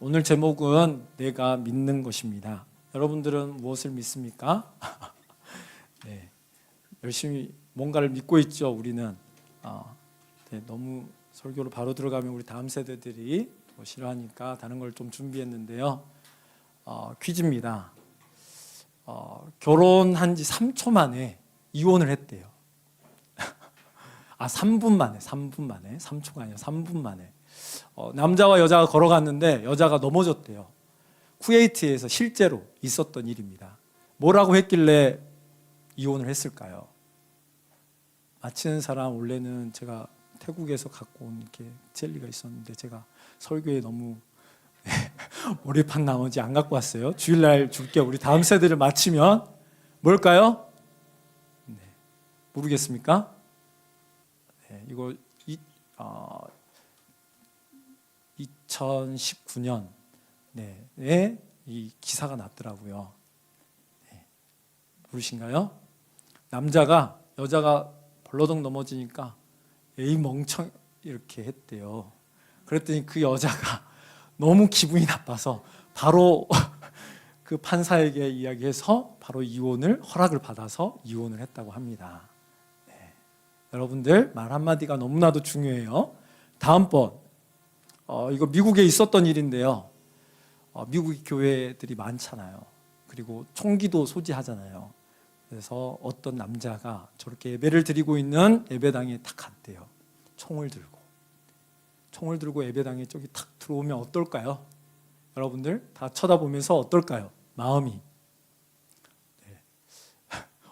오늘 제목은 내가 믿는 것입니다. 여러분들은 무엇을 믿습니까? 네, 열심히 뭔가를 믿고 있죠. 우리는 너무 설교로 바로 들어가면 우리 다음 세대들이 더 싫어하니까 다른 걸 좀 준비했는데요. 퀴즈입니다. 결혼한 지 3초 만에 이혼을 했대요. 3분 만에 3초가 아니라 3분 만에 남자와 여자가 걸어갔는데 여자가 넘어졌대요. 쿠웨이트에서 실제로 있었던 일입니다. 뭐라고 했길래 이혼을 했을까요? 맞히는 사람. 원래는 제가 태국에서 갖고 온 이렇게 젤리가 있었는데 제가 설교에 너무 몰입한 나머지 안 갖고 왔어요. 주일날 줄게요. 우리 다음 세대를 맞히면 뭘까요? 네, 모르겠습니까? 네, 이거 2019년에 이 기사가 났더라고요. 네, 모르신가요? 남자가 여자가 벌러덩 넘어지니까 에이 멍청 이렇게 했대요. 그랬더니 그 여자가 너무 기분이 나빠서 바로 그 판사에게 이야기해서 바로 이혼을 허락을 받아서 이혼을 했다고 합니다. 네. 여러분들 말 한마디가 너무나도 중요해요. 다음번 이거 미국에 있었던 일인데요. 미국 교회들이 많잖아요. 그리고 총기도 소지하잖아요. 그래서 어떤 남자가 저렇게 예배를 드리고 있는 예배당에 탁 갔대요. 총을 들고 예배당에 저기 탁 들어오면 어떨까요? 여러분들 다 쳐다보면서 어떨까요? 마음이. 네.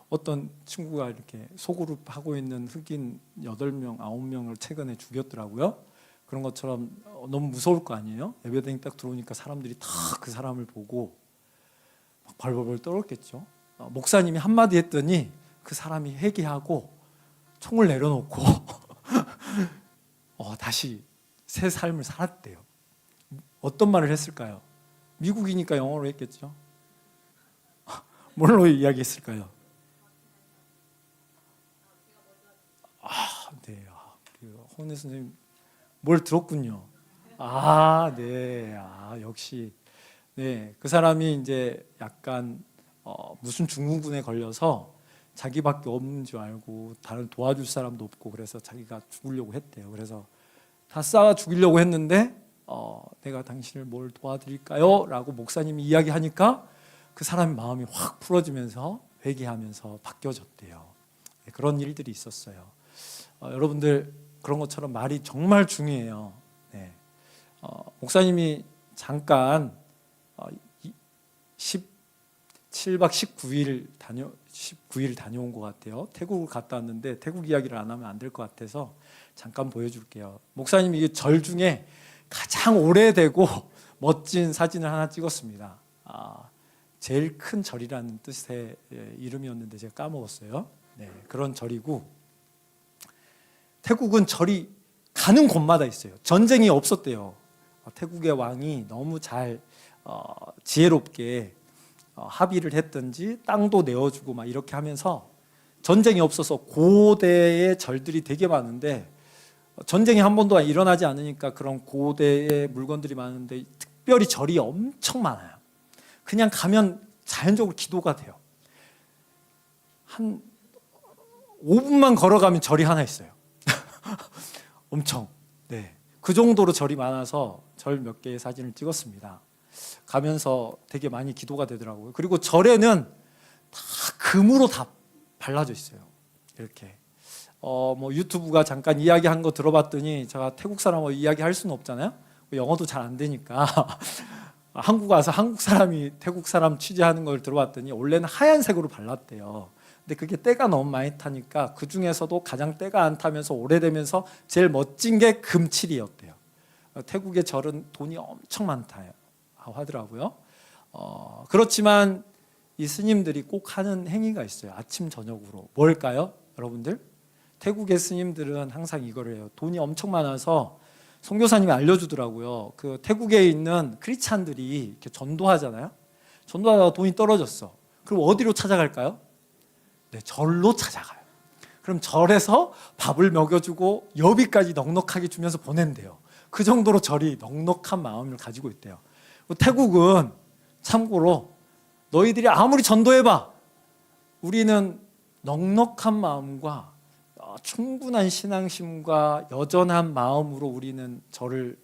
어떤 친구가 이렇게 소그룹 하고 있는 흑인 8명, 9명을 최근에 죽였더라고요. 그런 것처럼 너무 무서울 거 아니에요? 예배당에 딱 들어오니까 사람들이 다 그 사람을 보고 막 벌벌벌 떨었겠죠. 목사님이 한마디 했더니 그 사람이 회개하고 총을 내려놓고 다시 새 삶을 살았대요. 어떤 말을 했을까요? 미국이니까 영어로 했겠죠. 뭘로 이야기했을까요? 네. 홍은혜 선생님 뭘 들었군요. 네. 역시. 네. 그 사람이 이제 약간 무슨 증후군에 걸려서 자기밖에 없는 줄 알고 다른 도와줄 사람도 없고 그래서 자기가 죽으려고 했대요. 그래서 다 싸워 죽이려고 했는데 내가 당신을 뭘 도와드릴까요? 라고 목사님이 이야기하니까 그 사람의 마음이 확 풀어지면서 회개하면서 바뀌어졌대요. 네, 그런 일들이 있었어요. 여러분들 그런 것처럼 말이 정말 중요해요. 네. 목사님이 잠깐 17박 19일 다녀온 것 같아요. 태국을 갔다 왔는데 태국 이야기를 안 하면 안 될 것 같아서 잠깐 보여줄게요. 목사님이 이게 절 중에 가장 오래되고 멋진 사진을 하나 찍었습니다. 제일 큰 절이라는 뜻의 이름이었는데 제가 까먹었어요. 네, 그런 절이고 태국은 절이 가는 곳마다 있어요. 전쟁이 없었대요. 태국의 왕이 너무 잘 지혜롭게 합의를 했든지 땅도 내어주고 막 이렇게 하면서 전쟁이 없어서 고대의 절들이 되게 많은데 전쟁이 한 번도 일어나지 않으니까 그런 고대의 물건들이 많은데 특별히 절이 엄청 많아요. 그냥 가면 자연적으로 기도가 돼요. 한 5분만 걸어가면 절이 하나 있어요. 엄청. 네. 그 정도로 절이 많아서 절 몇 개의 사진을 찍었습니다. 가면서 되게 많이 기도가 되더라고요. 그리고 절에는 다 금으로 다 발라져 있어요. 이렇게. 유튜브가 잠깐 이야기한 거 들어봤더니 제가 태국 사람하고 이야기할 수는 없잖아요. 영어도 잘 안 되니까 한국 와서 한국 사람이 태국 사람 취재하는 걸 들어봤더니 원래는 하얀색으로 발랐대요. 근데 그게 때가 너무 많이 타니까 그 중에서도 가장 때가 안 타면서 오래되면서 제일 멋진 게 금칠이었대요. 태국의 절은 돈이 엄청 많다 하더라고요. 그렇지만 이 스님들이 꼭 하는 행위가 있어요. 아침 저녁으로. 뭘까요? 여러분들? 태국의 스님들은 항상 이거를 해요. 돈이 엄청 많아서 선교사님이 알려주더라고요. 그 태국에 있는 크리스찬들이 이렇게 전도하잖아요. 전도하다가 돈이 떨어졌어. 그럼 어디로 찾아갈까요? 네, 절로 찾아가요. 그럼 절에서 밥을 먹여주고 여비까지 넉넉하게 주면서 보낸대요. 그 정도로 절이 넉넉한 마음을 가지고 있대요. 태국은 참고로 너희들이 아무리 전도해봐, 우리는 넉넉한 마음과 충분한 신앙심과 여전한 마음으로 우리는 저를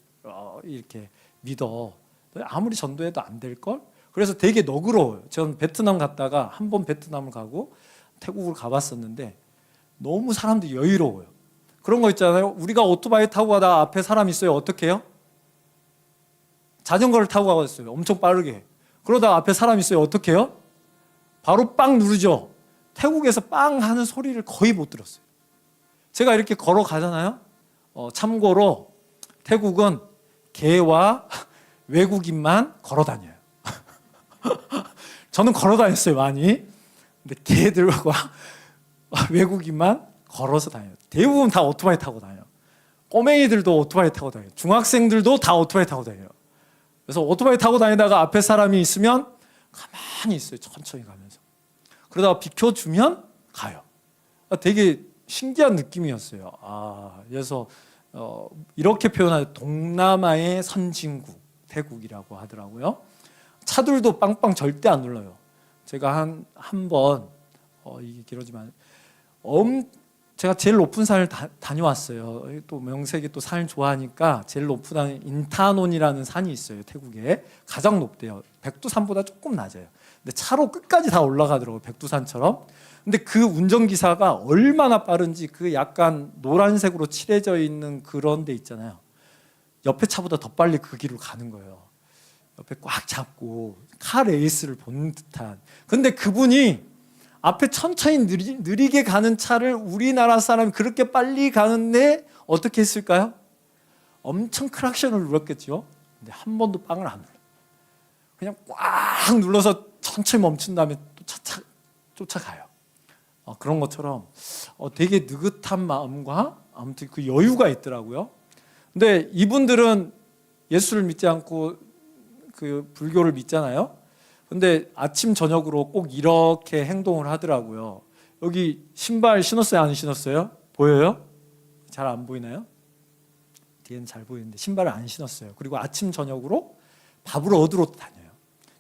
이렇게 믿어. 아무리 전도해도 안 될걸? 그래서 되게 너그러워요. 전 베트남 갔다가 한 번 베트남을 가고 태국을 가봤었는데 너무 사람들이 여유로워요. 그런 거 있잖아요. 우리가 오토바이 타고 가다 앞에 사람 있어요. 어떻게 해요? 자전거를 타고 가봤어요. 엄청 빠르게. 그러다 앞에 사람 있어요. 어떻게 해요? 바로 빵 누르죠. 태국에서 빵 하는 소리를 거의 못 들었어요. 제가 이렇게 걸어가잖아요. 참고로 태국은 개와 외국인만 걸어 다녀요. 저는 걸어 다녔어요, 많이. 근데 개들과 외국인만 걸어서 다녀요. 대부분 다 오토바이 타고 다녀요. 꼬맹이들도 오토바이 타고 다녀요. 중학생들도 다 오토바이 타고 다녀요. 그래서 오토바이 타고 다니다가 앞에 사람이 있으면 가만히 있어요. 천천히 가면서. 그러다가 비켜주면 가요. 되게 신기한 느낌이었어요. 그래서 이렇게 표현하죠. 동남아의 선진국, 태국이라고 하더라고요. 차들도 빵빵 절대 안 눌러요. 제가 한 번 이게 길어지만 제가 제일 높은 산을 다녀왔어요. 또 명색이 또 산을 좋아하니까 제일 높은 산이 인타논이라는 산이 있어요. 태국에 가장 높대요. 백두산보다 조금 낮아요. 근데 차로 끝까지 다 올라가더라고요. 백두산처럼. 근데 그 운전기사가 얼마나 빠른지 그 약간 노란색으로 칠해져 있는 그런 데 있잖아요. 옆에 차보다 더 빨리 그 길을 가는 거예요. 옆에 꽉 잡고 카 레이스를 보는 듯한. 근데 그분이 앞에 천천히 느리게 가는 차를 우리나라 사람이 그렇게 빨리 가는데 어떻게 했을까요? 엄청 크락션을 눌렀겠죠. 근데 한 번도 빵을 안 눌러요. 그냥 꽉 눌러서 천천히 멈춘 다음에 또 쫓아가요. 그런 것처럼 되게 느긋한 마음과 아무튼 그 여유가 있더라고요. 근데 이분들은 예수를 믿지 않고 그 불교를 믿잖아요. 근데 아침 저녁으로 꼭 이렇게 행동을 하더라고요. 여기 신발 신었어요, 안 신었어요? 보여요? 잘 안 보이나요? 뒤에는 잘 보이는데 신발을 안 신었어요. 그리고 아침 저녁으로 밥을 얻으러 다녀요.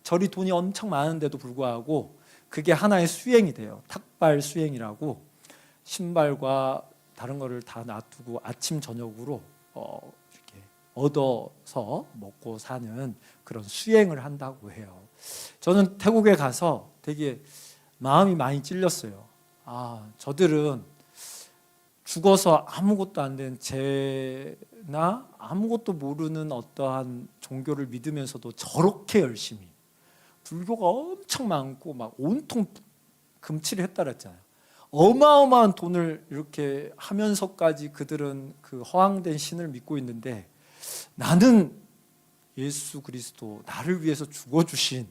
절이 돈이 엄청 많은데도 불구하고 그게 하나의 수행이 돼요. 탁발 수행이라고 신발과 다른 거를 다 놔두고 아침 저녁으로 이렇게 얻어서 먹고 사는 그런 수행을 한다고 해요. 저는 태국에 가서 되게 마음이 많이 찔렸어요. 저들은 죽어서 아무것도 안 된 죄나 아무것도 모르는 어떠한 종교를 믿으면서도 저렇게 열심히 불교가 엄청 많고 막 온통 금치를 했다 그랬잖아요. 어마어마한 돈을 이렇게 하면서까지 그들은 그 허황된 신을 믿고 있는데 나는 예수 그리스도 나를 위해서 죽어주신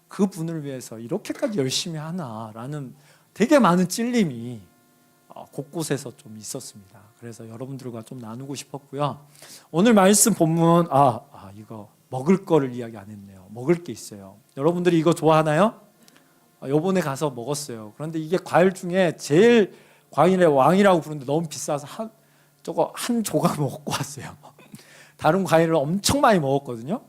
그 분을 위해서 이렇게까지 열심히 하나라는 되게 많은 찔림이 곳곳에서 좀 있었습니다. 그래서 여러분들과 좀 나누고 싶었고요. 오늘 말씀 본문 이거 먹을 거를 이야기 안 했네요. 먹을 게 있어요. 여러분들이 이거 좋아하나요? 요번에 가서 먹었어요. 그런데 이게 과일 중에 제일 과일의 왕이라고 부르는데 너무 비싸서 한 조각 먹고 왔어요. 다른 과일을 엄청 많이 먹었거든요.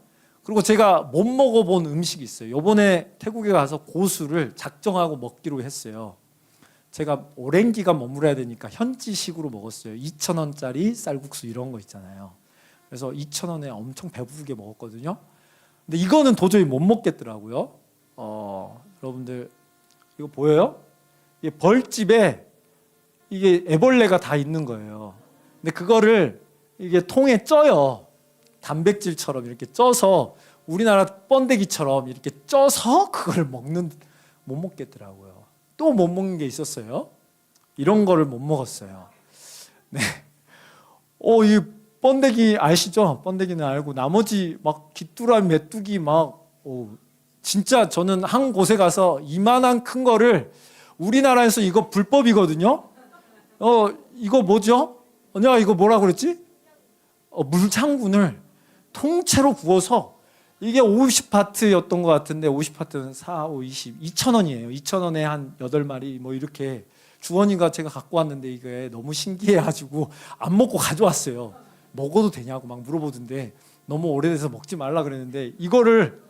그리고 제가 못 먹어본 음식이 있어요. 요번에 태국에 가서 고수를 작정하고 먹기로 했어요. 제가 오랜 기간 머물러야 되니까 현지식으로 먹었어요. 2,000원짜리 쌀국수 이런 거 있잖아요. 그래서 2,000원에 엄청 배부르게 먹었거든요. 근데 이거는 도저히 못 먹겠더라고요. 여러분들 이거 보여요? 이게 벌집에 이게 애벌레가 다 있는 거예요. 근데 그거를 이게 통에 쪄요. 단백질처럼 이렇게 쪄서 우리나라 번데기처럼 이렇게 쪄서 그걸 못 먹겠더라고요. 또 못 먹는 게 있었어요. 이런 거를 못 먹었어요. 네. 이 번데기 아시죠? 번데기는 알고 나머지 막 귀뚜라미, 메뚜기 진짜 저는 한 곳에 가서 이만한 큰 거를 우리나라에서 이거 불법이거든요. 이거 뭐죠? 이거 뭐라 그랬지? 물창군을 통째로 구워서 이게 50바트였던 것 같은데 50바트는 4, 5, 20, 2,000원이에요. 2,000원에 한 8마리 이렇게 주원이가 제가 갖고 왔는데 이게 너무 신기해가지고 안 먹고 가져왔어요. 먹어도 되냐고 막 물어보던데 너무 오래돼서 먹지 말라 그랬는데 이거를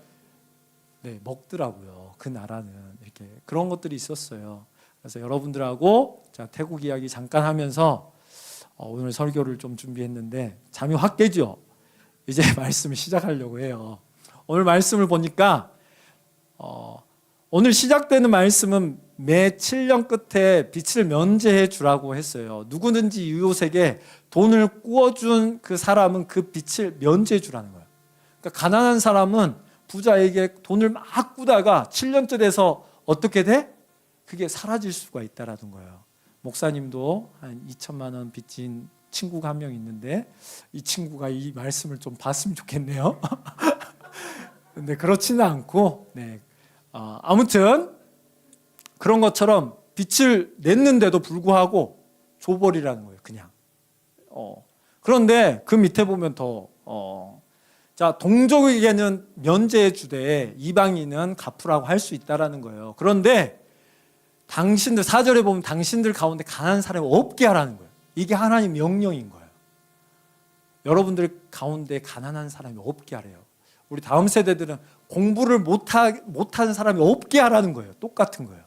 먹더라고요. 그 나라는 이렇게 그런 것들이 있었어요. 그래서 여러분들하고 자, 태국 이야기 잠깐 하면서 오늘 설교를 좀 준비했는데 잠이 확 깨죠. 이제 말씀을 시작하려고 해요. 오늘 말씀을 보니까 오늘 시작되는 말씀은 매 7년 끝에 빚을 면제해 주라고 했어요. 누구든지 이웃에게 돈을 꾸어준 그 사람은 그 빚을 면제해 주라는 거예요. 그러니까 가난한 사람은 부자에게 돈을 막 꾸다가 7년째 돼서 어떻게 돼? 그게 사라질 수가 있다라는 거예요. 목사님도 한 2천만 원 빚진 친구가 한 명 있는데 이 친구가 이 말씀을 좀 봤으면 좋겠네요. 근데 그렇지는 않고 아무튼 그런 것처럼 빚을 냈는데도 불구하고 줘버리라는 거예요. 그냥. 그런데 그 밑에 보면 자, 동족에게는 면제해 주되 이방인은 갚으라고 할 수 있다라는 거예요. 그런데 당신들 4절에 보면 당신들 가운데 가난한 사람이 없게 하라는 거예요. 이게 하나님 명령인 거예요. 여러분들 가운데 가난한 사람이 없게 하래요. 우리 다음 세대들은 공부를 못하는 사람이 없게 하라는 거예요. 똑같은 거예요.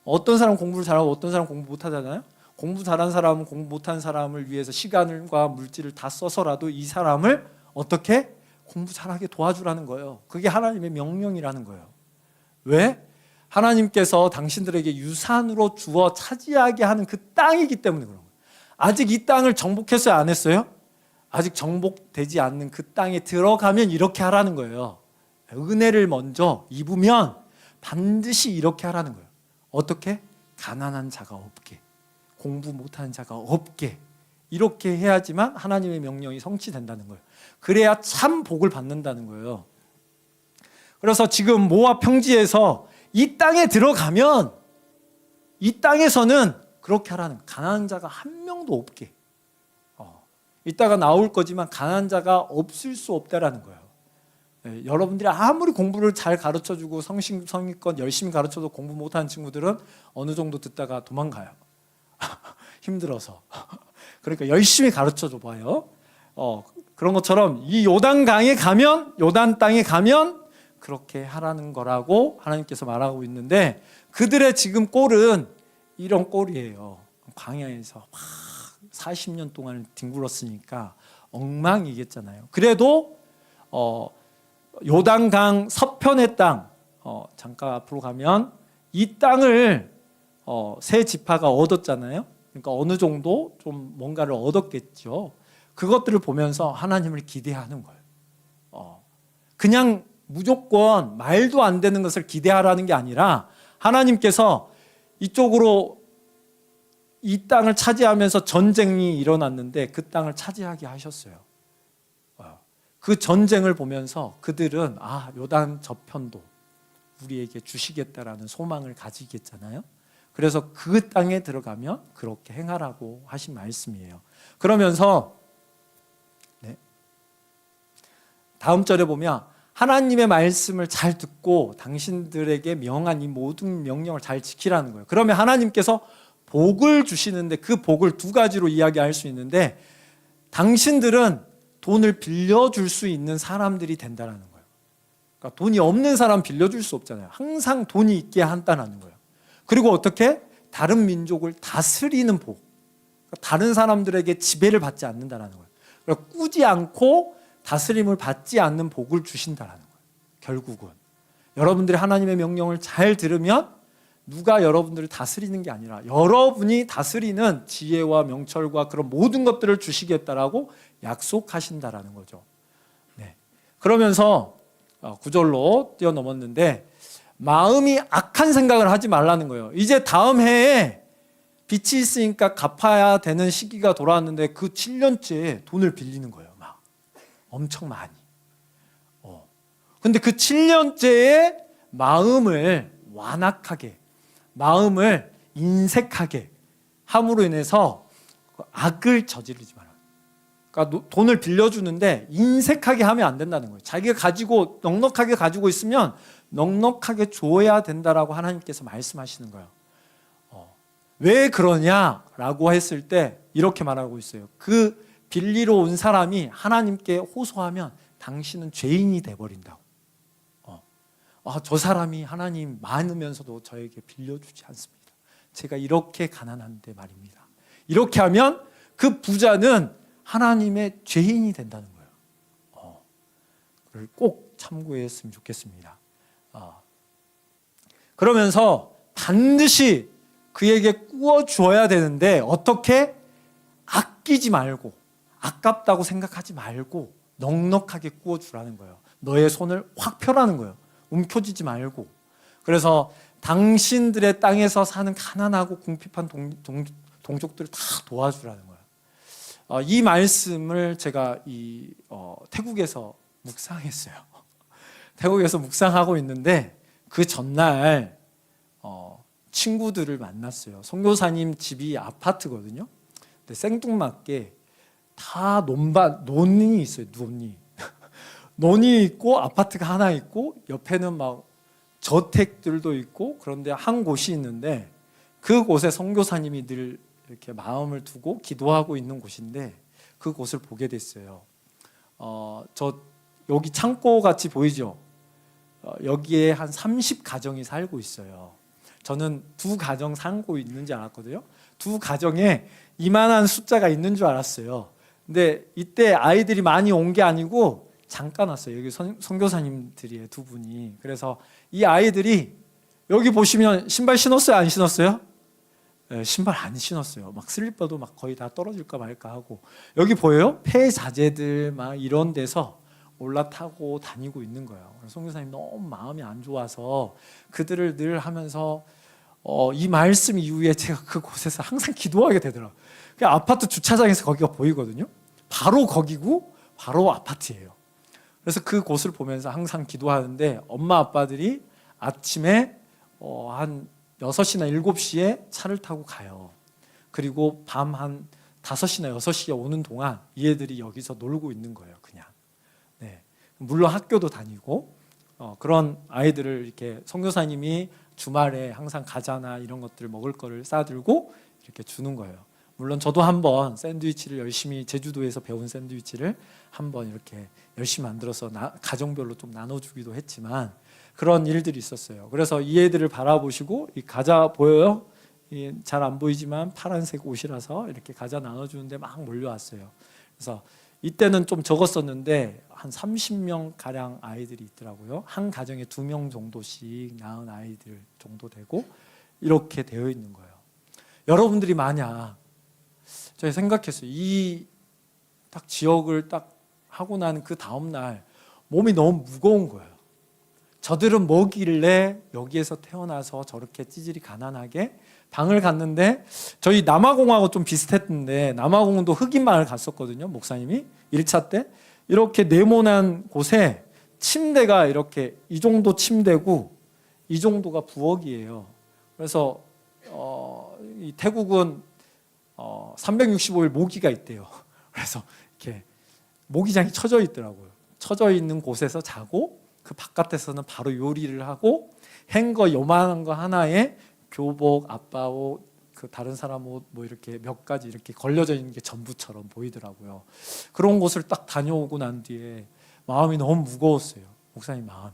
어떤 사람 공부를 잘하고 어떤 사람 공부 못하잖아요. 공부 잘하는 사람은 공부 못하는 사람을 위해서 시간과 물질을 다 써서라도 이 사람을 어떻게 공부 잘하게 도와주라는 거예요. 그게 하나님의 명령이라는 거예요. 왜? 하나님께서 당신들에게 유산으로 주어 차지하게 하는 그 땅이기 때문에 그런 거예요. 아직 이 땅을 정복했어요? 안 했어요? 아직 정복되지 않는 그 땅에 들어가면 이렇게 하라는 거예요. 은혜를 먼저 입으면 반드시 이렇게 하라는 거예요. 어떻게? 가난한 자가 없게, 공부 못하는 자가 없게, 이렇게 해야지만 하나님의 명령이 성취된다는 거예요. 그래야 참 복을 받는다는 거예요. 그래서 지금 모압 평지에서 이 땅에 들어가면 이 땅에서는 그렇게 하라는 거예요. 가난한 자가 한 명도 없게. 이따가 나올 거지만 가난한 자가 없을 수 없다라는 거예요. 여러분들이 아무리 공부를 잘 가르쳐주고 성의껏 열심히 가르쳐도 공부 못하는 친구들은 어느 정도 듣다가 도망가요. 힘들어서. 그러니까 열심히 가르쳐줘 봐요. 그런 것처럼 이 요단 땅에 가면 그렇게 하라는 거라고 하나님께서 말하고 있는데 그들의 지금 꼴은 이런 꼴이에요. 광야에서 막 40년 동안 뒹굴었으니까 엉망이겠잖아요. 그래도 요단강 서편의 땅, 잠깐 앞으로 가면 이 땅을 세 지파가 얻었잖아요. 그러니까 어느 정도 좀 뭔가를 얻었겠죠. 그것들을 보면서 하나님을 기대하는 거예요. 그냥 무조건 말도 안 되는 것을 기대하라는 게 아니라 하나님께서 이쪽으로 이 땅을 차지하면서 전쟁이 일어났는데 그 땅을 차지하게 하셨어요. 그 전쟁을 보면서 그들은 요단 저편도 우리에게 주시겠다라는 소망을 가지겠잖아요. 그래서 그 땅에 들어가면 그렇게 행하라고 하신 말씀이에요. 그러면서 다음 절에 보면 하나님의 말씀을 잘 듣고 당신들에게 명한 이 모든 명령을 잘 지키라는 거예요. 그러면 하나님께서 복을 주시는데 그 복을 두 가지로 이야기할 수 있는데 당신들은 돈을 빌려줄 수 있는 사람들이 된다는 거예요. 그러니까 돈이 없는 사람 빌려줄 수 없잖아요. 항상 돈이 있게 한다는 거예요. 그리고 어떻게? 다른 민족을 다스리는 복. 그러니까 다른 사람들에게 지배를 받지 않는다는 거예요. 그러니까 꾸지 않고 다스림을 받지 않는 복을 주신다는 거예요. 결국은 여러분들이 하나님의 명령을 잘 들으면 누가 여러분들을 다스리는 게 아니라 여러분이 다스리는 지혜와 명철과 그런 모든 것들을 주시겠다라고 약속하신다라는 거죠. 그러면서 9절로 뛰어넘었는데 마음이 악한 생각을 하지 말라는 거예요. 이제 다음 해에 빚이 있으니까 갚아야 되는 시기가 돌아왔는데 그 7년째 돈을 빌리는 거예요. 막 엄청 많이. 근데 그 7년째의 마음을 완악하게, 마음을 인색하게 함으로 인해서 악을 저지르지 말아요. 그러니까 돈을 빌려주는데 인색하게 하면 안 된다는 거예요. 자기가 가지고 넉넉하게 가지고 있으면 넉넉하게 줘야 된다라고 하나님께서 말씀하시는 거예요. 왜 그러냐라고 했을 때 이렇게 말하고 있어요. 그 빌리러 온 사람이 하나님께 호소하면 당신은 죄인이 돼버린다고. 저 사람이 하나님 많으면서도 저에게 빌려주지 않습니다. 제가 이렇게 가난한데 말입니다. 이렇게 하면 그 부자는 하나님의 죄인이 된다는 거예요. 그걸 꼭 참고했으면 좋겠습니다. 그러면서 반드시 그에게 구워 주어야 되는데 어떻게? 아끼지 말고 아깝다고 생각하지 말고 넉넉하게 구워 주라는 거예요. 너의 손을 확 펴라는 거예요. 움켜쥐지 말고. 그래서 당신들의 땅에서 사는 가난하고 궁핍한 동족들을 다 도와주라는 거예요. 이 말씀을 제가 태국에서 묵상했어요. 태국에서 묵상하고 있는데 그 전날 친구들을 만났어요. 선교사님 집이 아파트거든요. 근데 생뚱맞게 다 논이 있어요. 논이 있고 아파트가 하나 있고 옆에는 막 저택들도 있고, 그런데 한 곳이 있는데 그곳에 선교사님이 늘 이렇게 마음을 두고 기도하고 있는 곳인데 그 곳을 보게 됐어요. 여기 창고 같이 보이죠? 여기에 한 30가정이 살고 있어요. 저는 2가정 살고 있는 줄 알았거든요. 2가정에 이만한 숫자가 있는 줄 알았어요. 근데 이때 아이들이 많이 온 게 아니고 잠깐 왔어요. 여기 선교사님들이에요, 2분이. 그래서 이 아이들이 여기 보시면 신발 신었어요? 안 신었어요? 네, 신발 안 신었어요. 막 슬리퍼도 막 거의 다 떨어질까 말까 하고. 여기 보여요? 폐자재들 막 이런 데서 올라타고 다니고 있는 거예요. 선교사님 너무 마음이 안 좋아서 그들을 늘 하면서 이 말씀 이후에 제가 그곳에서 항상 기도하게 되더라고요. 아파트 주차장에서 거기가 보이거든요. 바로 거기고 바로 아파트예요. 그래서 그 곳을 보면서 항상 기도하는데 엄마 아빠들이 아침에 한 6시나 7시에 차를 타고 가요. 그리고 밤 한 5시나 6시에 오는 동안 이 애들이 여기서 놀고 있는 거예요. 그냥. 네. 물론 학교도 다니고 그런 아이들을 이렇게 선교사님이 주말에 항상 과자나 이런 것들 먹을 거를 싸들고 이렇게 주는 거예요. 물론 저도 한번 샌드위치를 열심히 제주도에서 배운 샌드위치를 한번 이렇게 열심히 만들어서 가정별로 좀 나눠주기도 했지만 그런 일들이 있었어요. 그래서 이 애들을 바라보시고 이 과자 보여요? 잘 안 보이지만 파란색 옷이라서 이렇게 과자 나눠주는데 막 몰려왔어요. 그래서 이때는 좀 적었었는데 한 30명 가량 아이들이 있더라고요. 한 가정에 2명 정도씩 낳은 아이들 정도 되고 이렇게 되어 있는 거예요. 여러분들이 만약 제가 생각했어요. 이 딱 지역을 딱 하고 난 그 다음 날 몸이 너무 무거운 거예요. 저들은 뭐길래 여기에서 태어나서 저렇게 찌질이 가난하게 방을 갔는데 저희 남아공하고 좀 비슷했는데 남아공도 흑인 마을 갔었거든요. 목사님이 1차 때 이렇게 네모난 곳에 침대가 이렇게 이 정도 침대고 이 정도가 부엌이에요. 그래서 이 태국은 365일 모기가 있대요. 그래서 이렇게 모기장이 쳐져 있더라고요. 쳐져 있는 곳에서 자고 그 바깥에서는 바로 요리를 하고 행거 요만한 거 하나에 교복, 아빠 옷, 그 다른 사람 옷 뭐 이렇게 몇 가지 이렇게 걸려져 있는 게 전부처럼 보이더라고요. 그런 곳을 딱 다녀오고 난 뒤에 마음이 너무 무거웠어요. 목사님 마음이.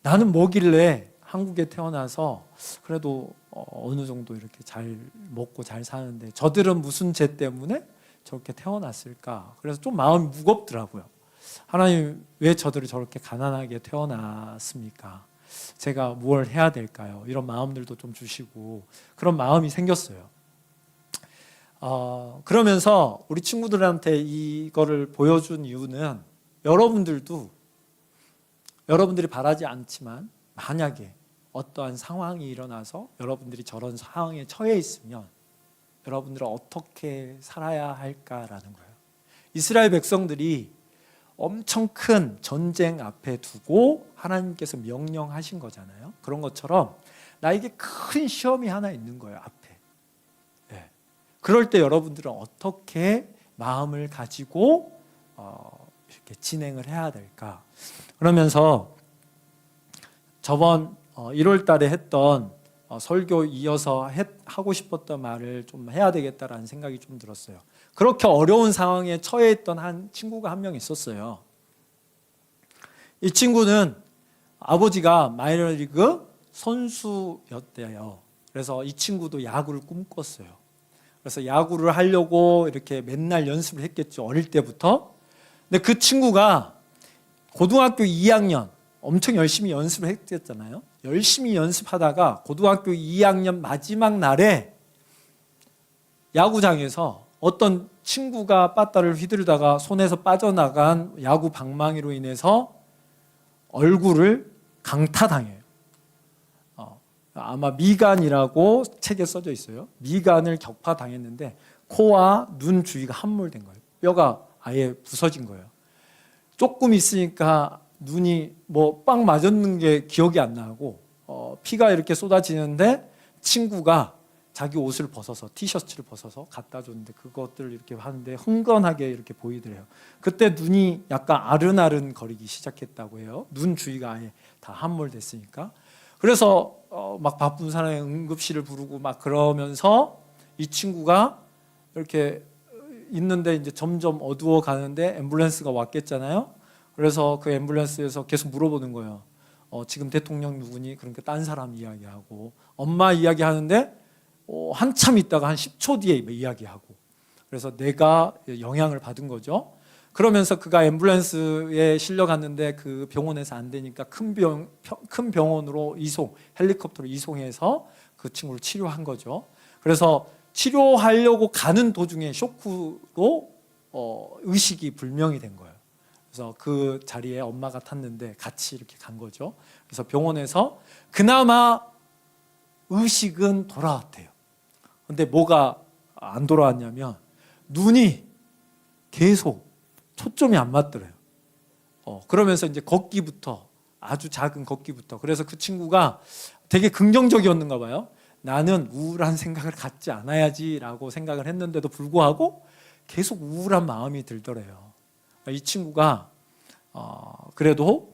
나는 뭐길래 한국에 태어나서 그래도 어느 정도 이렇게 잘 먹고 잘 사는데 저들은 무슨 죄 때문에 저렇게 태어났을까? 그래서 좀 마음이 무겁더라고요. 하나님 왜 저들을 저렇게 가난하게 태어났습니까? 제가 뭘 해야 될까요? 이런 마음들도 좀 주시고 그런 마음이 생겼어요. 그러면서 우리 친구들한테 이거를 보여준 이유는 여러분들이 바라지 않지만 만약에 어떠한 상황이 일어나서 여러분들이 저런 상황에 처해 있으면 여러분들은 어떻게 살아야 할까라는 거예요. 이스라엘 백성들이 엄청 큰 전쟁 앞에 두고 하나님께서 명령하신 거잖아요. 그런 것처럼 나에게 큰 시험이 하나 있는 거예요. 앞에. 네. 그럴 때 여러분들은 어떻게 마음을 가지고 이렇게 진행을 해야 될까? 그러면서 저번 1월 달에 했던 설교 이어서 하고 싶었던 말을 좀 해야 되겠다라는 생각이 좀 들었어요. 그렇게 어려운 상황에 처해 있던 한 친구가 한 명 있었어요. 이 친구는 아버지가 마이너리그 선수였대요. 그래서 이 친구도 야구를 꿈꿨어요. 그래서 야구를 하려고 이렇게 맨날 연습을 했겠죠. 어릴 때부터. 근데 그 친구가 고등학교 2학년 엄청 열심히 연습을 했잖아요. 열심히 연습하다가 고등학교 2학년 마지막 날에 야구장에서 어떤 친구가 빠따를 휘두르다가 손에서 빠져나간 야구 방망이로 인해서 얼굴을 강타당해요. 아마 미간이라고 책에 써져 있어요. 미간을 격파당했는데 코와 눈 주위가 함몰된 거예요. 뼈가 아예 부서진 거예요. 조금 있으니까 눈이 빵 맞았는 게 기억이 안 나고 피가 이렇게 쏟아지는데 친구가 자기 옷을 벗어서 티셔츠를 벗어서 갖다 줬는데 그것들을 이렇게 하는데 흥건하게 이렇게 보이더래요. 그때 눈이 약간 아른아른 거리기 시작했다고 해요. 눈 주위가 아예 다 함몰됐으니까. 그래서 막 바쁜 사람이 응급실을 부르고 막 그러면서 이 친구가 이렇게 있는데 이제 점점 어두워 가는데 앰뷸런스가 왔겠잖아요. 그래서 그 앰뷸런스에서 계속 물어보는 거예요. 지금 대통령 누구니? 그러니까 딴 사람 이야기하고 엄마 이야기하는데 한참 있다가 한 10초 뒤에 이야기하고 그래서 내가 영향을 받은 거죠. 그러면서 그가 앰뷸런스에 실려갔는데 그 병원에서 안 되니까 큰 병원으로 헬리콥터로 이송해서 그 친구를 치료한 거죠. 그래서 치료하려고 가는 도중에 쇼크로 의식이 불명이 된 거예요. 그래서 그 자리에 엄마가 탔는데 같이 이렇게 간 거죠. 그래서 병원에서 그나마 의식은 돌아왔대요. 근데 뭐가 안 돌아왔냐면 눈이 계속 초점이 안 맞더래요. 그러면서 이제 걷기부터 아주 작은 걷기부터 그래서 그 친구가 되게 긍정적이었는가 봐요. 나는 우울한 생각을 갖지 않아야지라고 생각을 했는데도 불구하고 계속 우울한 마음이 들더래요. 이 친구가 그래도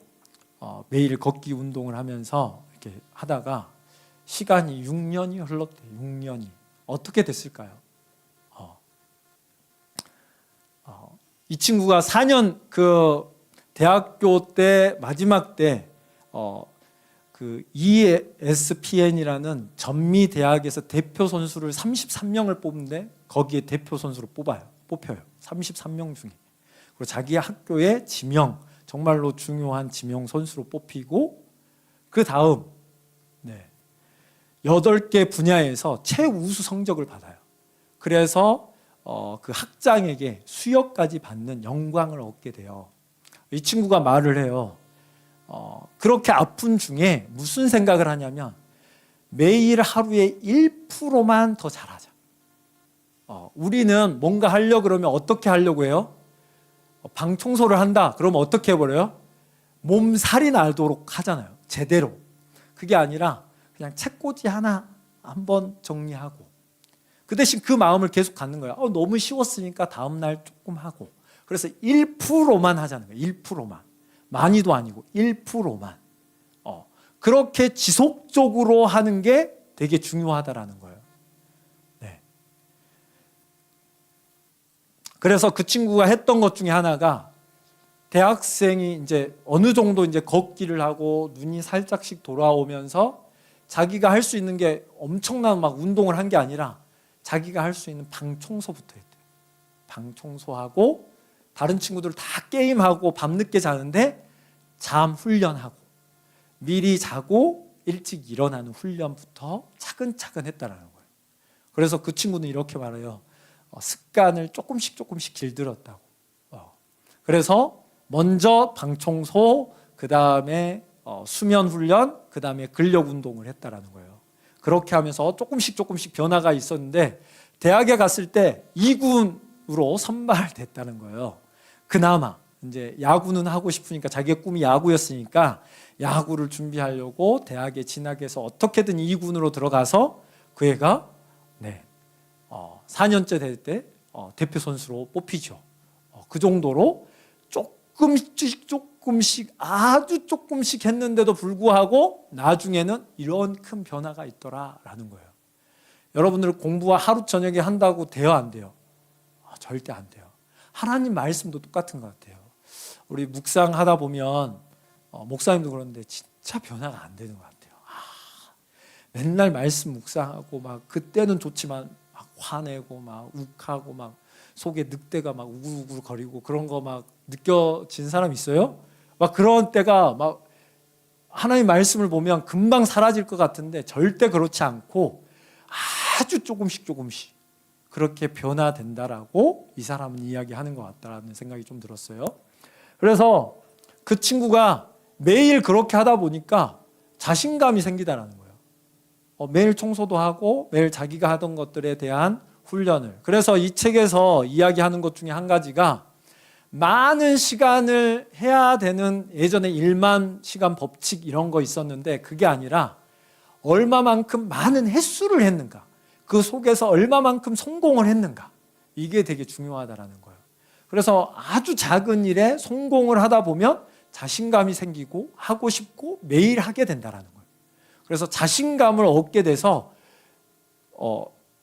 매일 걷기 운동을 하면서 이렇게 하다가 시간이 6년이 흘렀대요. 6년이 어떻게 됐을까요? 이 친구가 4년 그 대학교 때 마지막 때 그 ESPN이라는 전미 대학에서 대표 선수를 33명을 뽑는데 거기에 대표 선수로 뽑혀요. 33명 중에. 그리고 자기 학교의 지명, 정말로 중요한 지명 선수로 뽑히고 그 다음 8개 분야에서 최우수 성적을 받아요. 그래서 그 학장에게 수여까지 받는 영광을 얻게 돼요. 이 친구가 말을 해요. 그렇게 아픈 중에 무슨 생각을 하냐면 매일 하루에 1%만 더 잘하자. 우리는 뭔가 하려고 그러면 어떻게 하려고 해요? 방 청소를 한다. 그러면 어떻게 해버려요? 몸살이 나도록 하잖아요. 제대로. 그게 아니라 그냥 책꽂이 하나 한번 정리하고 그 대신 그 마음을 계속 갖는 거야. 너무 쉬웠으니까 다음 날 조금 하고. 그래서 1%만 하자는 거예요. 1%만. 많이도 아니고 1%만. 그렇게 지속적으로 하는 게 되게 중요하다라는 거예요. 네. 그래서 그 친구가 했던 것 중에 하나가 대학생이 이제 어느 정도 이제 걷기를 하고 눈이 살짝씩 돌아오면서 자기가 할 수 있는 게 엄청난 막 운동을 한 게 아니라 자기가 할 수 있는 방 청소부터 했대요. 방 청소하고 다른 친구들 다 게임하고 밤늦게 자는데 잠 훈련하고 미리 자고 일찍 일어나는 훈련부터 차근차근 했다라는 거예요. 그래서 그 친구는 이렇게 말해요. 습관을 조금씩 길들였다고. 그래서 먼저 방 청소, 그 다음에 수면 훈련, 그 다음에 근력 운동을 했다라는 거예요. 그렇게 하면서 조금씩 변화가 있었는데 대학에 갔을 때 2군으로 선발됐다는 거예요. 그나마 이제 야구는 하고 싶으니까 자기의 꿈이 야구였으니까 야구를 준비하려고 대학에 진학해서 어떻게든 2군으로 들어가서 그 애가 4년째 될 때 대표 선수로 뽑히죠. 그 정도로 조금씩 아주 조금씩 했는데도 불구하고 나중에는 이런 큰 변화가 있더라라는 거예요. 여러분들 공부 하루 저녁에 한다고 돼요, 안 돼요? 절대 안 돼요. 하나님 말씀도 똑같은 것 같아요. 우리 묵상하다 보면 목사님도 그런데 진짜 변화가 안 되는 것 같아요. 맨날 말씀 묵상하고 막 그때는 좋지만 막 화내고 막 욱하고 막 속에 늑대가 막 우글우글 거리고 그런 거 막 느껴진 사람 있어요? 막 그런 때가 막 하나님 말씀을 보면 금방 사라질 것 같은데 절대 그렇지 않고 아주 조금씩 그렇게 변화된다라고 이 사람은 이야기하는 것 같다라는 생각이 좀 들었어요. 그래서 그 친구가 매일 그렇게 하다 보니까 자신감이 생기다라는 거예요. 매일 청소도 하고 매일 자기가 하던 것들에 대한 훈련을. 그래서 이 책에서 이야기하는 것 중에 한 가지가 많은 시간을 해야 되는 예전에 1만 시간 법칙 이런 거 있었는데 그게 아니라 얼마만큼 많은 횟수를 했는가, 그 속에서 얼마만큼 성공을 했는가, 이게 되게 중요하다라는 거예요. 그래서 아주 작은 일에 성공을 하다 보면 자신감이 생기고 하고 싶고 매일 하게 된다라는 거예요. 그래서 자신감을 얻게 돼서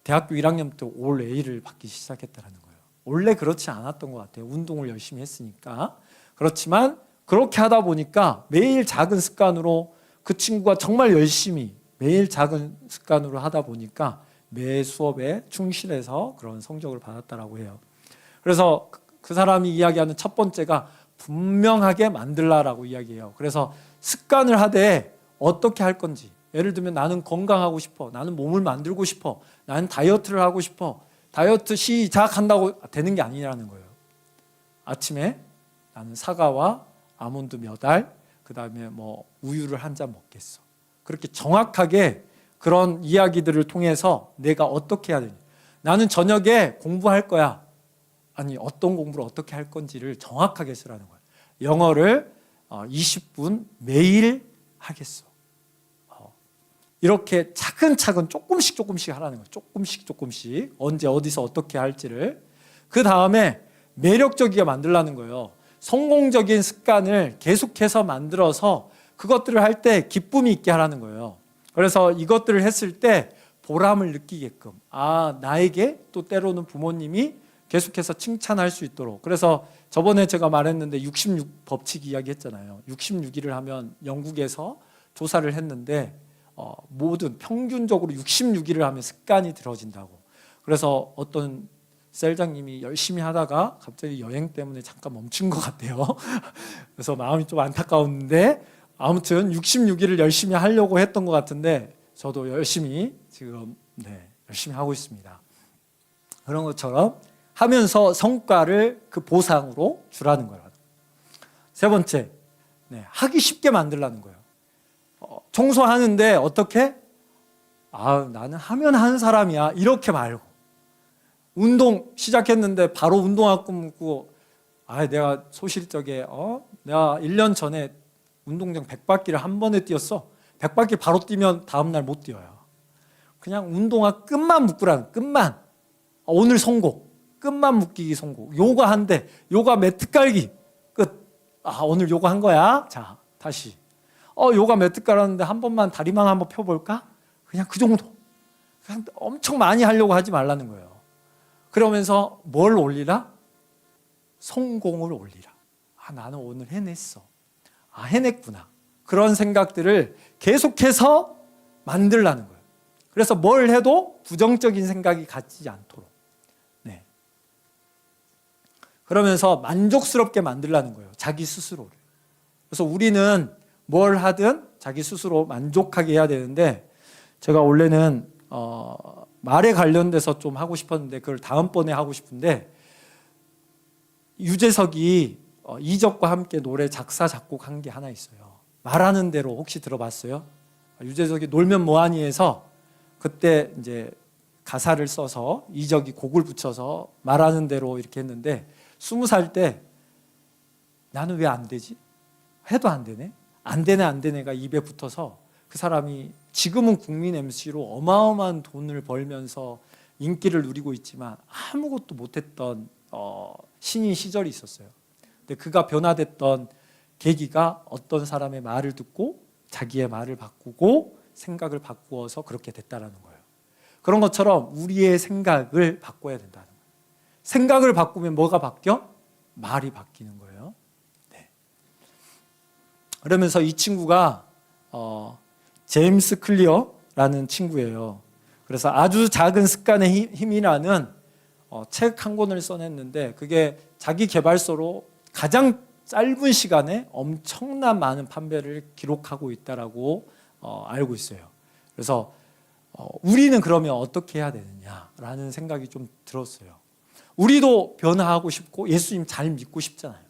대학교 1학년 때 올 A를 받기 시작했다라는 거예요. 원래 그렇지 않았던 것 같아요. 운동을 열심히 했으니까. 그렇지만 그렇게 하다 보니까 매일 작은 습관으로 그 친구가 정말 열심히 매일 작은 습관으로 하다 보니까 매 수업에 충실해서 그런 성적을 받았다라고 해요. 그래서 그 사람이 이야기하는 첫 번째가 분명하게 만들라라고 이야기해요. 그래서 습관을 하되 어떻게 할 건지, 예를 들면 나는 건강하고 싶어, 나는 몸을 만들고 싶어, 나는 다이어트를 하고 싶어, 다이어트 시작한다고 되는 게 아니라는 거예요. 아침에 나는 사과와 아몬드 몇 알, 그 다음에 뭐 우유를 한 잔 먹겠어. 그렇게 정확하게 그런 이야기들을 통해서 내가 어떻게 해야 되냐, 나는 저녁에 공부할 거야, 아니 어떤 공부를 어떻게 할 건지를 정확하게 쓰라는 거예요. 영어를 20분 매일 하겠어. 이렇게 차근차근 조금씩 하라는 거예요. 조금씩 언제 어디서 어떻게 할지를. 그 다음에 매력적이게 만들라는 거예요. 성공적인 습관을 계속해서 만들어서 그것들을 할 때 기쁨이 있게 하라는 거예요. 그래서 이것들을 했을 때 보람을 느끼게끔, 나에게 또 때로는 부모님이 계속해서 칭찬할 수 있도록. 그래서 저번에 제가 말했는데 66 법칙 이야기 했잖아요. 66일을 하면 영국에서 조사를 했는데 모든 평균적으로 66일을 하면 습관이 들어진다고. 그래서 어떤 셀장님이 열심히 하다가 갑자기 여행 때문에 잠깐 멈춘 것 같아요. 그래서 마음이 좀 안타까웠는데 아무튼 66일을 열심히 하려고 했던 것 같은데 저도 열심히 지금 열심히 하고 있습니다. 그런 것처럼 하면서 성과를 그 보상으로 주라는 거예요. 세 번째, 하기 쉽게 만들라는 거예요. 청소하는데 어떻게? 나는 하면 하는 사람이야, 이렇게 말고. 운동 시작했는데 바로 운동화 끊고 내가 소실적에 내가 1년 전에 운동장 100바퀴를 한 번에 뛰었어. 100바퀴 바로 뛰면 다음날 못 뛰어요. 그냥 운동화 끈만 묶으라는, 끈만. 오늘 성공, 끈만 묶이기 성공. 요가 한대, 요가 매트 깔기 끝. 오늘 요가 한 거야. 자, 다시. 요가 매트 깔았는데 한 번만 다리만 한번 펴볼까? 그냥 그 정도. 그냥 엄청 많이 하려고 하지 말라는 거예요. 그러면서 뭘 올리라? 성공을 올리라. 나는 오늘 해냈어. 해냈구나. 그런 생각들을 계속해서 만들라는 거예요. 그래서 뭘 해도 부정적인 생각이 갖지 않도록. 그러면서 만족스럽게 만들라는 거예요. 자기 스스로를. 그래서 우리는 뭘 하든 자기 스스로 만족하게 해야 되는데, 제가 원래는 말에 관련돼서 좀 하고 싶었는데 그걸 다음번에 하고 싶은데, 유재석이 이적과 함께 노래 작사 작곡한 게 하나 있어요. 말하는 대로 혹시 들어봤어요? 유재석이 놀면 뭐하니에서 그때 이제 가사를 써서 이적이 곡을 붙여서 말하는 대로 이렇게 했는데, 20살 때 나는 왜 안 되지? 해도 안 되네? 안 되네가 입에 붙어서 그 사람이 지금은 국민 MC로 어마어마한 돈을 벌면서 인기를 누리고 있지만 아무것도 못했던 신인 시절이 있었어요. 근데 그가 변화됐던 계기가 어떤 사람의 말을 듣고 자기의 말을 바꾸고 생각을 바꾸어서 그렇게 됐다라는 거예요. 그런 것처럼 우리의 생각을 바꿔야 된다는 거예요. 생각을 바꾸면 뭐가 바뀌어? 말이 바뀌는 거예요. 네. 그러면서 이 친구가 제임스 클리어라는 친구예요. 그래서 아주 작은 습관의 힘이라는 책 한 권을 써냈는데 그게 자기 개발서로 가장 짧은 시간에 엄청난 많은 판매를 기록하고 있다라고 알고 있어요. 그래서 우리는 그러면 어떻게 해야 되느냐라는 생각이 좀 들었어요. 우리도 변화하고 싶고 예수님 잘 믿고 싶잖아요.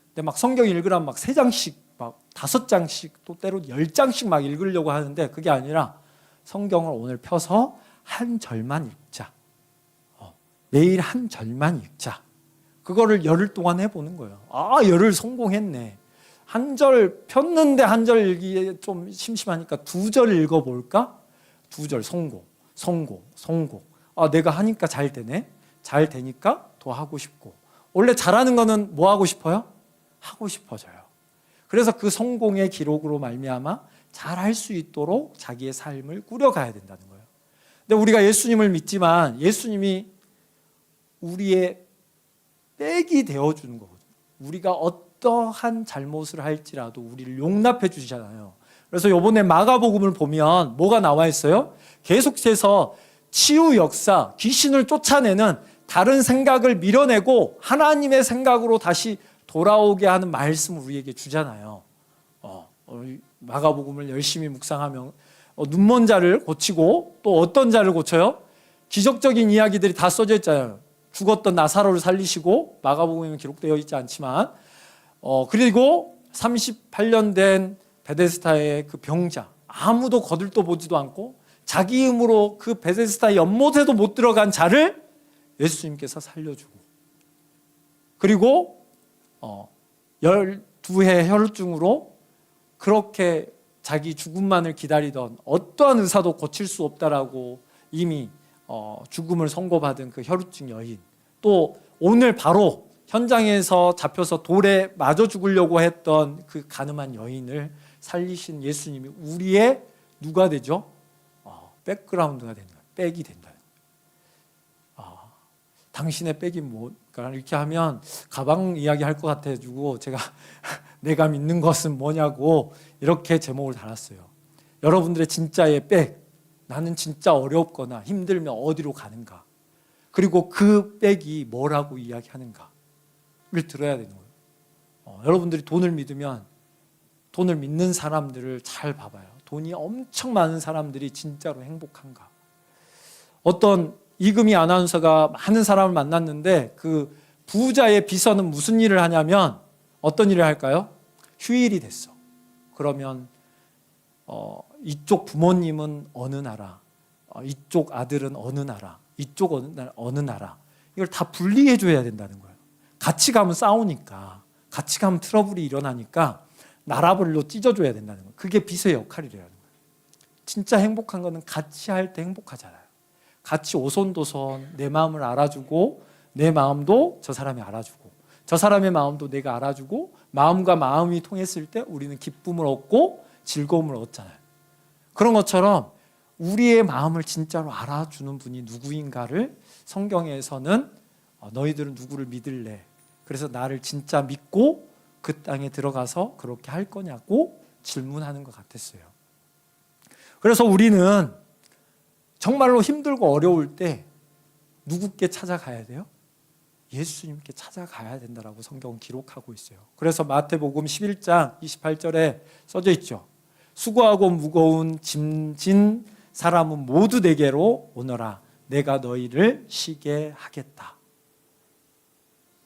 근데 막 성경 읽으라면 막 3장씩 막 5장씩 또 때로 10장씩 막 읽으려고 하는데 그게 아니라 성경을 오늘 펴서 한 절만 읽자. 매일 한 절만 읽자. 그거를 열흘 동안 해보는 거예요. 아, 열흘 성공했네. 한 절 폈는데 한 절 읽기에 좀 심심하니까 2절 읽어볼까? 2절 성공. 아, 내가 하니까 잘 되네. 잘 되니까 더 하고 싶고. 원래 잘하는 거는 뭐 하고 싶어요? 하고 싶어져요. 그래서 그 성공의 기록으로 말미암아 잘할 수 있도록 자기의 삶을 꾸려가야 된다는 거예요. 근데 우리가 예수님을 믿지만 예수님이 우리의 백이 되어주는 거거든요. 우리가 어떠한 잘못을 할지라도 우리를 용납해 주시잖아요. 그래서 이번에 마가복음을 보면 뭐가 나와 있어요? 계속해서 치유 역사, 귀신을 쫓아내는 다른 생각을 밀어내고 하나님의 생각으로 다시 돌아오게 하는 말씀을 우리에게 주잖아요. 마가복음을 열심히 묵상하면 눈먼 자를 고치고 또 어떤 자를 고쳐요? 기적적인 이야기들이 다 써져 있잖아요. 죽었던 나사로를 살리시고 마가복음에는 기록되어 있지 않지만 그리고 38년 된 베데스다의 그 병자 아무도 거들떠 보지도 않고 자기 힘으로 그 베데스다 연못에도 못 들어간 자를 예수님께서 살려주고 그리고 12해 혈루증으로 그렇게 자기 죽음만을 기다리던 어떠한 의사도 고칠 수 없다라고 이미 죽음을 선고받은 그 혈루증 여인, 또 오늘 바로 현장에서 잡혀서 돌에 맞아 죽으려고 했던 그 가늠한 여인을 살리신 예수님이 우리의 누가 되죠? 백그라운드가 된다. 백이 된다. 당신의 백이 뭘까? 이렇게 하면 가방 이야기 할 것 같아가지고 제가 내가 믿는 것은 뭐냐고 이렇게 제목을 달았어요. 여러분들의 진짜의 백, 나는 진짜 어렵거나 힘들면 어디로 가는가? 그리고 그 백이 뭐라고 이야기하는가를 들어야 되는 거예요. 여러분들이 돈을 믿으면 돈을 믿는 사람들을 잘 봐봐요. 돈이 엄청 많은 사람들이 진짜로 행복한가? 어떤 이금희 아나운서가 많은 사람을 만났는데 그 부자의 비서는 무슨 일을 하냐면 어떤 일을 할까요? 휴일이 됐어. 그러면 이쪽 부모님은 어느 나라, 이쪽 아들은 어느 나라, 이쪽 어느 나라 이걸 다 분리해 줘야 된다는 거예요. 같이 가면 싸우니까, 같이 가면 트러블이 일어나니까 나라별로 찢어줘야 된다는 거예요. 그게 비서의 역할이라는 거예요. 진짜 행복한 거는 같이 할 때 행복하잖아요. 같이 오손도손 내 마음을 알아주고 내 마음도 저 사람이 알아주고 저 사람의 마음도 내가 알아주고 마음과 마음이 통했을 때 우리는 기쁨을 얻고 즐거움을 얻잖아요. 그런 것처럼 우리의 마음을 진짜로 알아주는 분이 누구인가를 성경에서는 너희들은 누구를 믿을래? 그래서 나를 진짜 믿고 그 땅에 들어가서 그렇게 할 거냐고 질문하는 것 같았어요. 그래서 우리는 정말로 힘들고 어려울 때 누구께 찾아가야 돼요? 예수님께 찾아가야 된다라고 성경은 기록하고 있어요. 그래서 마태복음 11장 28절에 써져 있죠. 수고하고 무거운 짐진 사람은 모두 내게로 오너라. 내가 너희를 쉬게 하겠다.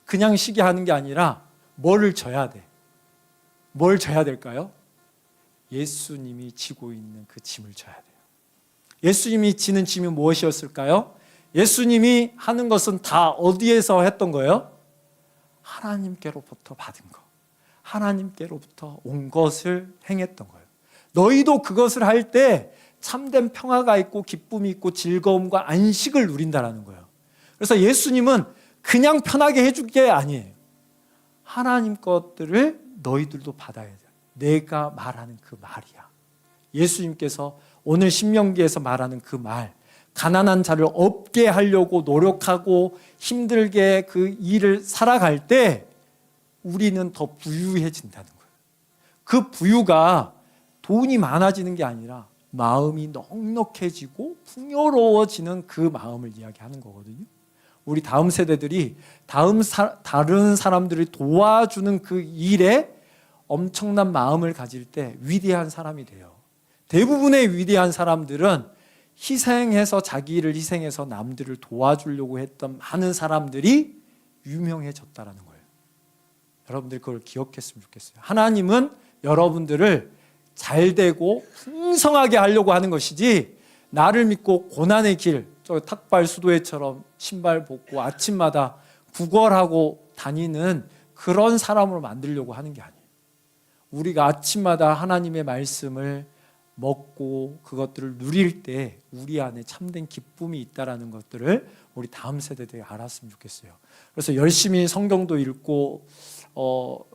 그냥 쉬게 하는 게 아니라 뭐를 져야 돼? 뭘 져야 될까요? 예수님이 지고 있는 그 짐을 져야 돼요. 예수님이 지는 짐이 무엇이었을까요? 예수님이 하는 것은 다 어디에서 했던 거예요? 하나님께로부터 받은 거. 하나님께로부터 온 것을 행했던 거예요. 너희도 그것을 할 때 참된 평화가 있고 기쁨이 있고 즐거움과 안식을 누린다라는 거예요. 그래서 예수님은 그냥 편하게 해줄 게 아니에요. 하나님 것들을 너희들도 받아야 돼. 내가 말하는 그 말이야. 예수님께서 오늘 신명기에서 말하는 그 말, 가난한 자를 없게 하려고 노력하고 힘들게 그 일을 살아갈 때 우리는 더 부유해진다는 거예요. 그 부유가 돈이 많아지는 게 아니라 마음이 넉넉해지고 풍요로워지는 그 마음을 이야기하는 거거든요. 우리 다음 세대들이 다른 사람들을 도와주는 그 일에 엄청난 마음을 가질 때 위대한 사람이 돼요. 대부분의 위대한 사람들은 희생해서 자기를 희생해서 남들을 도와주려고 했던 많은 사람들이 유명해졌다라는 거예요. 여러분들 그걸 기억했으면 좋겠어요. 하나님은 여러분들을 잘되고 풍성하게 하려고 하는 것이지 나를 믿고 고난의 길, 저 탁발 수도회처럼 신발 벗고 아침마다 구걸하고 다니는 그런 사람으로 만들려고 하는 게 아니에요. 우리가 아침마다 하나님의 말씀을 먹고 그것들을 누릴 때 우리 안에 참된 기쁨이 있다라는 것들을 우리 다음 세대들이 알았으면 좋겠어요. 그래서 열심히 성경도 읽고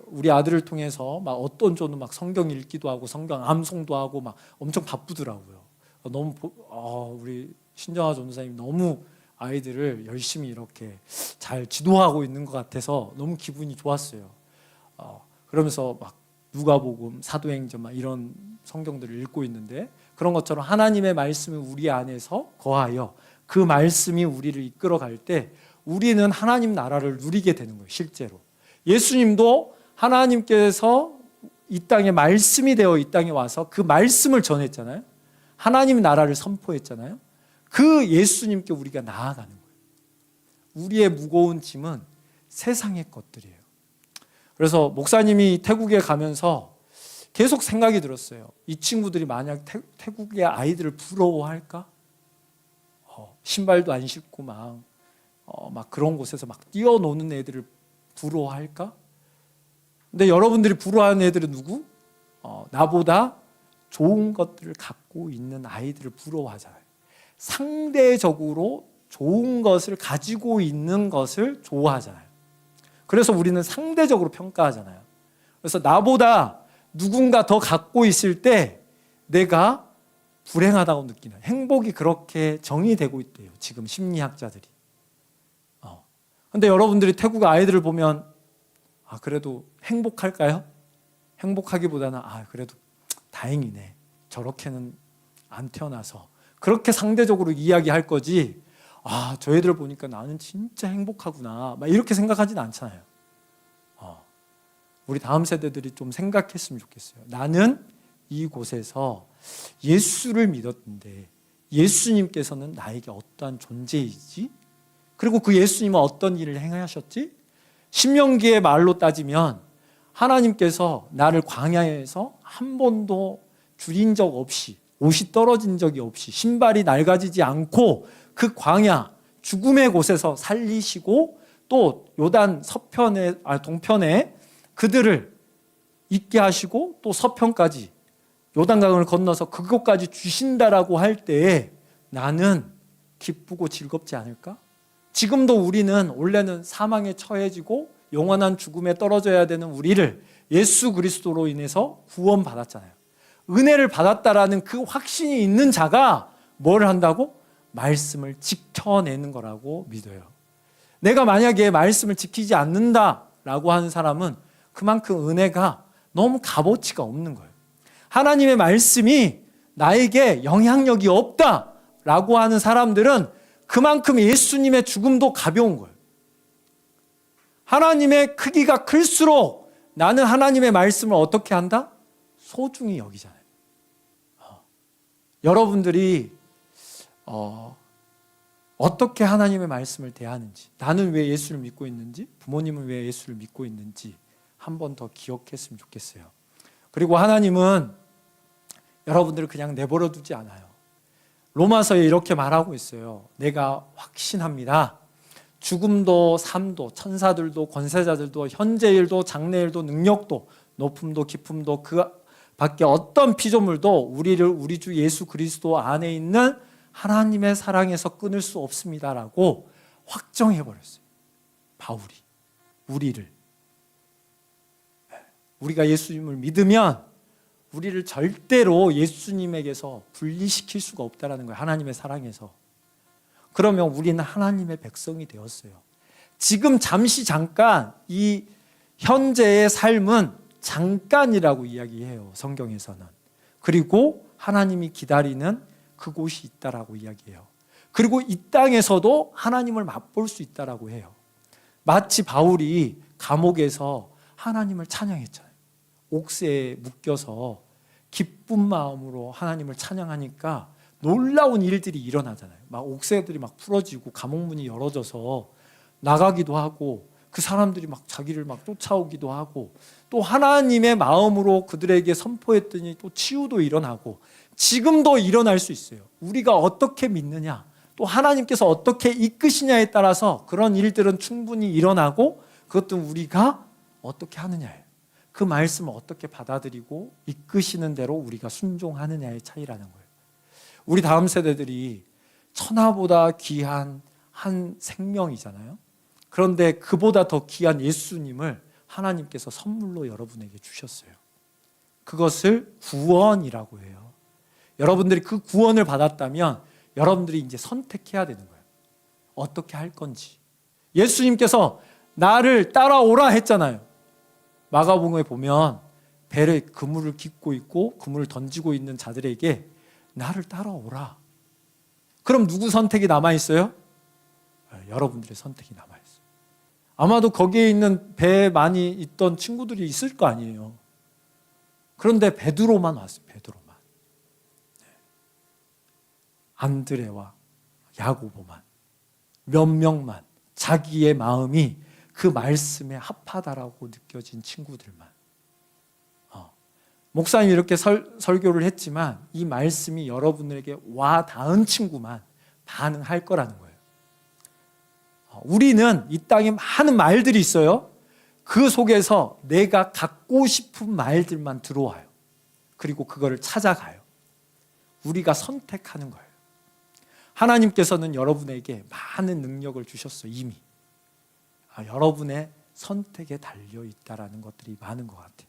우리 아들을 통해서 막 어떤 조는 막 성경 읽기도 하고 성경 암송도 하고 막 엄청 바쁘더라고요. 너무 우리 신정아 전도사님 너무 아이들을 열심히 이렇게 잘 지도하고 있는 것 같아서 너무 기분이 좋았어요. 그러면서 막 누가복음, 사도행전 막 이런 성경들을 읽고 있는데 그런 것처럼 하나님의 말씀이 우리 안에서 거하여 그 말씀이 우리를 이끌어갈 때 우리는 하나님 나라를 누리게 되는 거예요. 실제로 예수님도 하나님께서 이 땅에 말씀이 되어 이 땅에 와서 그 말씀을 전했잖아요. 하나님 나라를 선포했잖아요. 그 예수님께 우리가 나아가는 거예요. 우리의 무거운 짐은 세상의 것들이에요. 그래서 목사님이 태국에 가면서 계속 생각이 들었어요. 이 친구들이 만약 태국의 아이들을 부러워할까? 신발도 안 신고 막 그런 곳에서 막 뛰어노는 애들을 부러워할까? 근데 여러분들이 부러워하는 애들은 누구? 나보다 좋은 것들을 갖고 있는 아이들을 부러워하잖아요. 상대적으로 좋은 것을 가지고 있는 것을 좋아하잖아요. 그래서 우리는 상대적으로 평가하잖아요. 그래서 나보다 누군가 더 갖고 있을 때 내가 불행하다고 느끼는, 행복이 그렇게 정의되고 있대요. 지금 심리학자들이. 근데 여러분들이 태국 아이들을 보면 그래도 행복할까요? 행복하기보다는 그래도 다행이네. 저렇게는 안 태어나서. 그렇게 상대적으로 이야기할 거지. 저 애들 보니까 나는 진짜 행복하구나. 막 이렇게 생각하진 않잖아요. 우리 다음 세대들이 좀 생각했으면 좋겠어요. 나는 이곳에서 예수를 믿었는데 예수님께서는 나에게 어떠한 존재이지? 그리고 그 예수님은 어떤 일을 행하셨지? 신명기의 말로 따지면 하나님께서 나를 광야에서 한 번도 줄인 적 없이, 옷이 떨어진 적이 없이, 신발이 낡아지지 않고 그 광야, 죽음의 곳에서 살리시고 또 요단 동편에 그들을 있게 하시고 또 서편까지 요단강을 건너서 그곳까지 주신다라고 할 때에 나는 기쁘고 즐겁지 않을까? 지금도 우리는 원래는 사망에 처해지고 영원한 죽음에 떨어져야 되는 우리를 예수 그리스도로 인해서 구원받았잖아요. 은혜를 받았다라는 그 확신이 있는 자가 뭘 한다고? 말씀을 지켜내는 거라고 믿어요. 내가 만약에 말씀을 지키지 않는다라고 하는 사람은 그만큼 은혜가 너무 값어치가 없는 거예요. 하나님의 말씀이 나에게 영향력이 없다라고 하는 사람들은 그만큼 예수님의 죽음도 가벼운 거예요. 하나님의 크기가 클수록 나는 하나님의 말씀을 어떻게 한다? 소중히 여기잖아요. 여러분들이 어떻게 하나님의 말씀을 대하는지, 나는 왜 예수를 믿고 있는지, 부모님은 왜 예수를 믿고 있는지 한 번 더 기억했으면 좋겠어요. 그리고 하나님은 여러분들을 그냥 내버려 두지 않아요. 로마서에 이렇게 말하고 있어요. 내가 확신합니다. 죽음도 삶도 천사들도 권세자들도 현재일도 장래일도 능력도 높음도 깊음도 그 밖에 어떤 피조물도 우리를 우리 주 예수 그리스도 안에 있는 하나님의 사랑에서 끊을 수 없습니다라고 확정해버렸어요. 바울이 우리를 우리가 예수님을 믿으면 우리를 절대로 예수님에게서 분리시킬 수가 없다는 거예요. 하나님의 사랑에서. 그러면 우리는 하나님의 백성이 되었어요. 지금 잠시 잠깐 이 현재의 삶은 잠깐이라고 이야기해요. 성경에서는. 그리고 하나님이 기다리는 그곳이 있다라고 이야기해요. 그리고 이 땅에서도 하나님을 맛볼 수 있다라고 해요. 마치 바울이 감옥에서 하나님을 찬양했잖아요. 옥새에 묶여서 기쁜 마음으로 하나님을 찬양하니까 놀라운 일들이 일어나잖아요. 막 옥새들이 막 풀어지고 감옥문이 열어져서 나가기도 하고 그 사람들이 막 자기를 막 쫓아오기도 하고 또 하나님의 마음으로 그들에게 선포했더니 또 치유도 일어나고 지금도 일어날 수 있어요. 우리가 어떻게 믿느냐, 또 하나님께서 어떻게 이끄시냐에 따라서 그런 일들은 충분히 일어나고 그것도 우리가 어떻게 하느냐예요. 그 말씀을 어떻게 받아들이고 이끄시는 대로 우리가 순종하느냐의 차이라는 거예요. 우리 다음 세대들이 천하보다 귀한 한 생명이잖아요. 그런데 그보다 더 귀한 예수님을 하나님께서 선물로 여러분에게 주셨어요. 그것을 구원이라고 해요. 여러분들이 그 구원을 받았다면 여러분들이 이제 선택해야 되는 거예요. 어떻게 할 건지. 예수님께서 나를 따라오라 했잖아요. 마가복음에 보면 배에 그물을 깃고 있고 그물을 던지고 있는 자들에게 나를 따라오라. 그럼 누구 선택이 남아있어요? 여러분들의 선택이 남아있어요. 아마도 거기에 있는 배에 많이 있던 친구들이 있을 거 아니에요. 그런데 베드로만 왔어요. 베드로만. 안드레와 야고보만, 몇 명만 자기의 마음이 그 말씀에 합하다라고 느껴진 친구들만. 목사님이 이렇게 설교를 했지만 이 말씀이 여러분에게 와 닿은 친구만 반응할 거라는 거예요. 우리는 이 땅에 많은 말들이 있어요. 그 속에서 내가 갖고 싶은 말들만 들어와요. 그리고 그거를 찾아가요. 우리가 선택하는 거예요. 하나님께서는 여러분에게 많은 능력을 주셨어요. 이미. 여러분의 선택에 달려있다라는 것들이 많은 것 같아요.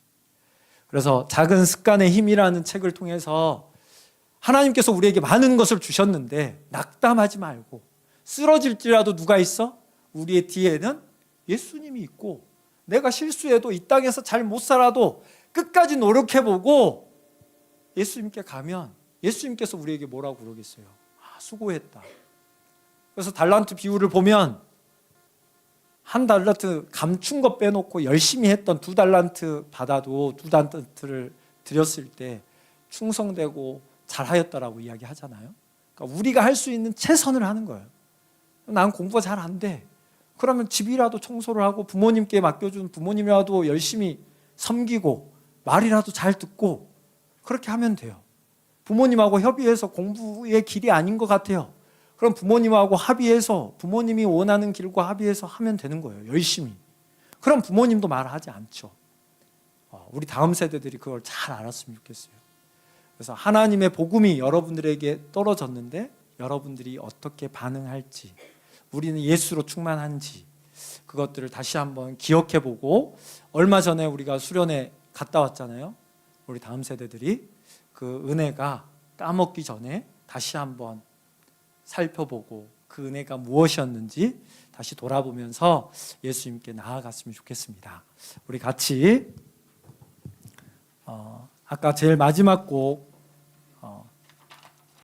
그래서 작은 습관의 힘이라는 책을 통해서 하나님께서 우리에게 많은 것을 주셨는데 낙담하지 말고 쓰러질지라도 누가 있어? 우리의 뒤에는 예수님이 있고 내가 실수해도 이 땅에서 잘 못 살아도 끝까지 노력해보고 예수님께 가면 예수님께서 우리에게 뭐라고 그러겠어요? 수고했다. 그래서 달란트 비유를 보면 한 달란트 감춘 것 빼놓고 열심히 했던 2달란트 받아도 2달란트를 드렸을 때 충성되고 잘하였다라고 이야기하잖아요. 그러니까 우리가 할 수 있는 최선을 하는 거예요. 난 공부가 잘 안 돼. 그러면 집이라도 청소를 하고 부모님께 맡겨준 부모님이라도 열심히 섬기고 말이라도 잘 듣고 그렇게 하면 돼요. 부모님하고 협의해서 공부의 길이 아닌 것 같아요. 그럼 부모님하고 합의해서 부모님이 원하는 길과 합의해서 하면 되는 거예요. 열심히. 그럼 부모님도 말하지 않죠. 우리 다음 세대들이 그걸 잘 알았으면 좋겠어요. 그래서 하나님의 복음이 여러분들에게 떨어졌는데 여러분들이 어떻게 반응할지, 우리는 예수로 충만한지 그것들을 다시 한번 기억해보고, 얼마 전에 우리가 수련회 갔다 왔잖아요. 우리 다음 세대들이 그 은혜가 까먹기 전에 다시 한번 살펴보고 그 은혜가 무엇이었는지 다시 돌아보면서 예수님께 나아갔으면 좋겠습니다. 우리 같이 아까 제일 마지막 곡